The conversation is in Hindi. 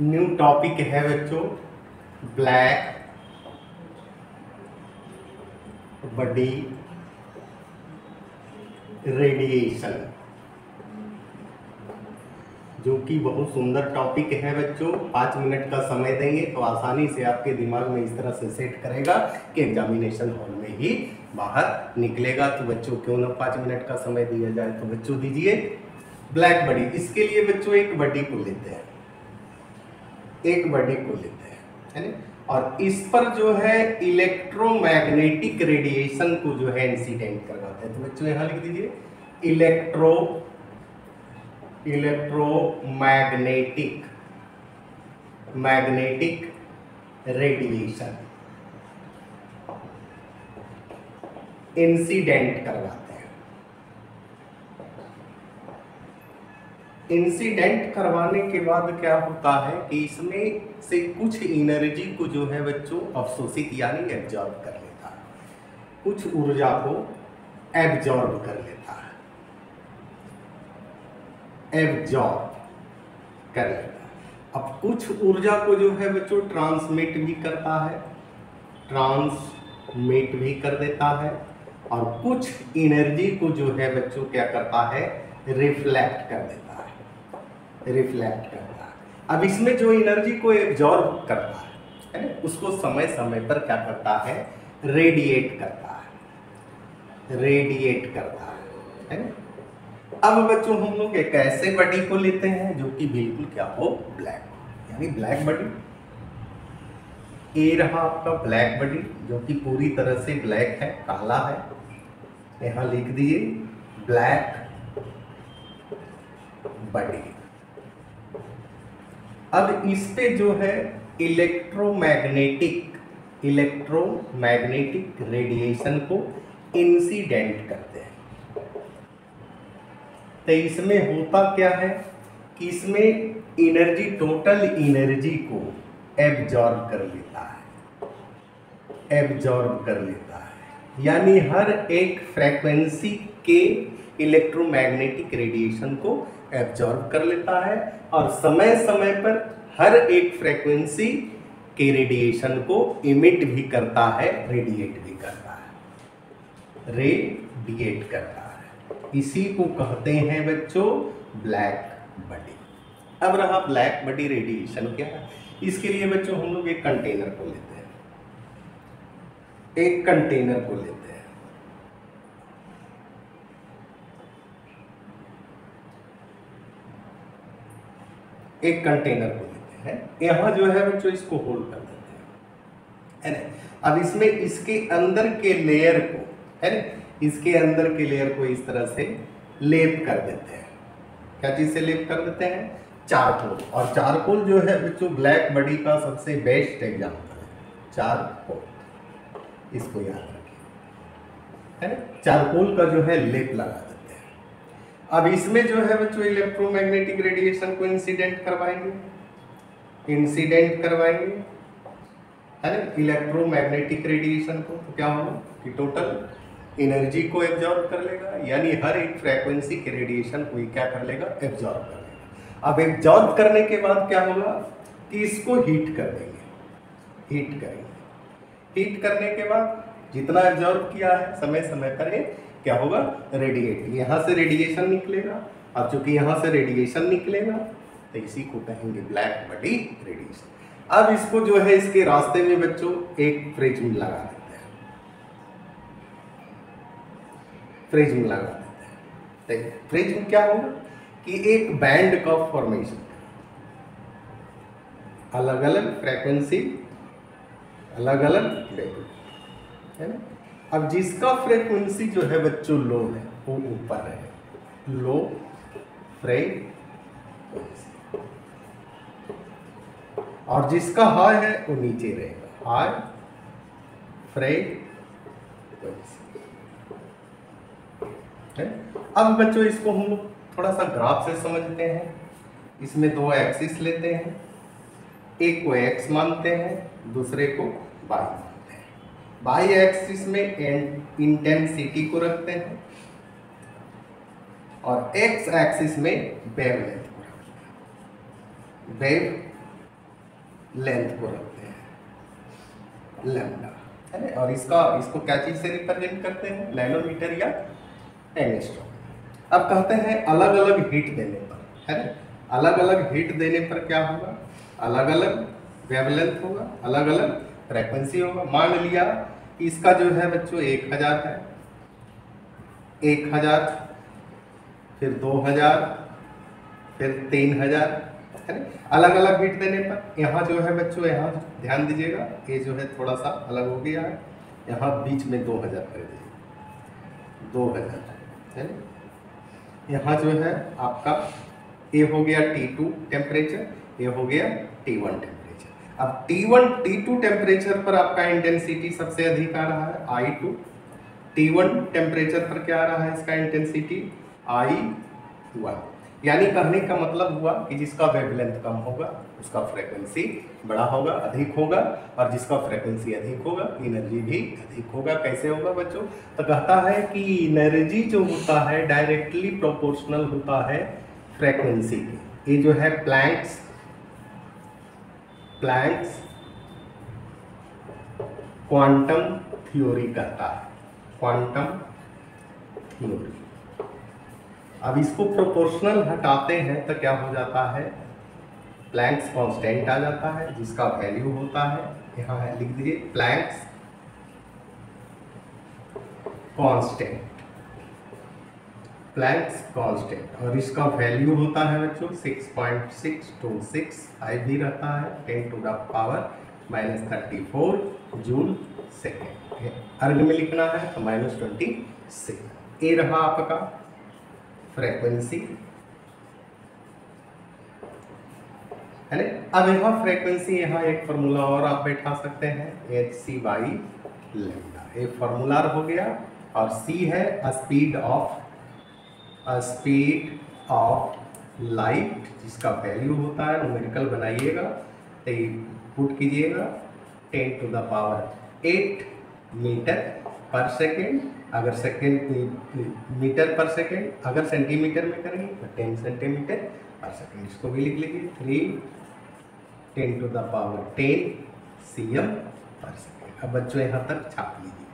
न्यू टॉपिक है बच्चों, ब्लैक बॉडी रेडिएशन, जो कि बहुत सुंदर टॉपिक है बच्चों। 5 मिनट का समय देंगे तो आसानी से आपके दिमाग में इस तरह से सेट करेगा कि एग्जामिनेशन हॉल में ही बाहर निकलेगा। तो बच्चों क्यों ना 5 मिनट का समय दिया जाए, तो बच्चों दीजिए ब्लैक बॉडी। इसके लिए बच्चों एक बॉडी को लेते हैं, एक बॉडी को लेते हैं, है ना, और इस पर जो है इलेक्ट्रोमैग्नेटिक रेडिएशन को जो है इंसिडेंट करवाते हैं। तो बच्चों यहां लिख दीजिए इलेक्ट्रोमैग्नेटिक रेडिएशन इंसिडेंट करवाते हैं। इंसिडेंट करवाने के बाद क्या होता है कि इसमें से कुछ एनर्जी को जो है बच्चों अवशोषित यानी एब्जॉर्ब कर लेता है, कुछ ऊर्जा को एब्जॉर्ब कर लेता है, एब्जॉर्ब कर लेता है। अब कुछ ऊर्जा को जो है बच्चों ट्रांसमिट भी करता है, ट्रांसमिट भी कर देता है, और कुछ एनर्जी को जो है बच्चों क्या करता है, रिफ्लेक्ट कर देता है, रिफ्लेक्ट करता है। अब इसमें जो एनर्जी को एब्जॉर्ब करता है ना, उसको समय समय पर क्या करता है, रेडिएट करता है, रेडिएट करता है ना। अब बच्चों हम लोग एक ऐसे बॉडी को लेते हैं जो कि बिल्कुल क्या हो, ब्लैक, यानी ब्लैक बॉडी। ये रहा आपका ब्लैक बॉडी जो कि पूरी तरह से ब्लैक है, काला है। यहां लिख दिए ब्लैक बॉडी। अब इस पे जो है इलेक्ट्रोमैग्नेटिक रेडिएशन को इंसिडेंट करते हैं। तो इसमें होता क्या है कि इसमें एनर्जी, टोटल एनर्जी को एब्जॉर्ब कर लेता है, एब्जॉर्ब कर लेता है, यानी हर एक फ्रीक्वेंसी के इलेक्ट्रोमैग्नेटिक रेडिएशन को एब्जॉर्ब कर लेता है, और समय समय पर हर एक फ्रीक्वेंसी के रेडिएशन को इमिट भी करता है, रेडिएट भी करता है, रेडिएट करता है। इसी को कहते हैं बच्चों ब्लैक बॉडी। अब रहा ब्लैक बॉडी रेडिएशन क्या है। इसके लिए बच्चों हम लोग एक कंटेनर को लेते हैं, एक कंटेनर को लेते हैं। एक कंटेनर को लेते हैं, यहां जो है बच्चों इसको होल्ड कर देते हैं, है ना। अब इसमें इसके अंदर के लेयर को, है ना, इसके अंदर के लेयर को इस तरह से लेप कर देते हैं। क्या चीज से लेप कर देते हैं, चारकोल। और चारकोल जो है बच्चों ब्लैक बॉडी का सबसे बेस्ट एग्जाम्पल है, चारकोल, इसको याद रखिए, है ना। चारकोल का जो है लेप लगा देते हैं। अब इसमें जो है बच्चों इलेक्ट्रोमैग्नेटिक रेडिएशन को इंसिडेंट करवाएंगे, इंसिडेंट करवाएंगे, है ना, इलेक्ट्रोमैग्नेटिक रेडिएशन को। तो क्या होगा कि टोटल एनर्जी को एब्जॉर्ब कर लेगा, यानी हर एक फ्रीक्वेंसी के रेडिएशन को क्या कर लेगा, एब्जॉर्ब कर लेगा। अब एब्जॉर्ब करने के बाद क्या होगा कि इसको हीट कर देंगे, हीट करेंगे। हीट करने के बाद जितना एब्जॉर्ब किया है समय समय पर क्या होगा, रेडिएट, यहाँ से रेडिएशन निकलेगा। अब चूंकि यहाँ से रेडिएशन निकलेगा तो इसी को कहेंगे ब्लैक बॉडी रेडिएशन। अब इसको जो है इसके रास्ते में बच्चों एक प्रिज्म लगा देते हैं, प्रिज्म लगा देते हैं। तो प्रिज्म क्या होगा कि एक बैंड का फॉर्मेशन, अलग अलग फ्रीक्वेंसी, अलग अलग फ्रीक्वेंसी, है ना। अब जिसका फ्रीक्वेंसी जो है बच्चों लो है वो ऊपर है, लो फ्रीक्वेंसी, और जिसका हाई है वो नीचे रहेगा, हाई फ्रीक्वेंसी। अब बच्चों इसको हम लोग थोड़ा सा ग्राफ से समझते हैं। इसमें दो एक्सिस लेते हैं, एक को एक्स मानते हैं, दूसरे को वाई मानते हैं। वाई एक्सिस में इंटेंसिटी को रखते हैं, और एक्स एक्सिस में वेवलेंथ को रखते हैं, वेव लेंथ को रखते हैं लैम्डा, है ना। और इसको क्या चीज से रिप्रेजेंट करते हैं, नैनोमीटर या एंगस्ट्रॉम। अब कहते हैं अलग अलग हीट देने पर, है ना, अलग अलग हीट देने पर क्या होगा, अलग अलग वेवलेंथ होगा, अलग अलग फ्रेक्वेंसी होगा। मान लिया इसका जो है बच्चों 1000 है, 1000, फिर 2000, फिर 3000, है ना। अलग अलग हीट देने पर यहाँ जो है बच्चों, यहाँ ध्यान दीजिएगा, ये जो है थोड़ा सा अलग हो गया है, यहाँ बीच में 2000 कर दीजिए, 2000, है ना। यहाँ जो है आपका ये हो गया T2 टेम्परेचर, ये हो गया T1 टेम्परेचर। अब T1 T2 टेम्परेचर पर आपका इंटेंसिटी सबसे अधिक आ रहा है I2, T1 टेम्परेचर पर क्या आ रहा है इसका इंटेंसिटी I1। यानी कहने का मतलब हुआ कि जिसका वेवलेंथ कम होगा उसका फ्रीक्वेंसी बड़ा होगा, अधिक होगा, और जिसका फ्रीक्वेंसी अधिक होगा एनर्जी भी अधिक होगा। कैसे होगा बच्चों, तो कहता है कि एनर्जी जो होता है डायरेक्टली प्रोपोर्शनल होता है फ्रीक्वेंसी के। ये जो है प्लैंक्स क्वांटम थ्योरी कहता है, क्वांटम थ्योरी। अब इसको प्रोपोर्शनल हटाते हैं तो क्या हो जाता है, प्लैंक्स कांस्टेंट आ जाता है, जिसका वैल्यू होता है, यहाँ है लिख दीजिए प्लैंक्स कांस्टेंट, प्लैंक्स कांस्टेंट, और इसका वैल्यू होता है बच्चों 6.626, हाई भी रहता है 10⁻⁻34 जूल सेकेंड। अर्ग में लिखना है तो -26। ये रहा आपका फ्रीक्वेंसी, है ना। अब यहाँ फ्रीक्वेंसी, यहाँ एक फॉर्मूला और आप बैठा सकते हैं, hc/λ, ये फॉर्मूला हो गया। और c है स्पीड ऑफ लाइट, जिसका वैल्यू होता है, न्यूमेरिकल बनाइएगा तो पुट कीजिएगा 10⁸ मीटर पर सेकेंड, अगर मीटर पर सेकेंड, अगर सेंटीमीटर में करेंगे तो 10 सेंटीमीटर पर सेकेंड। इसको भी लिख लीजिए 3 10⁻10 cm पर सेकेंड। अब बच्चों यहाँ तक छाप लीजिए।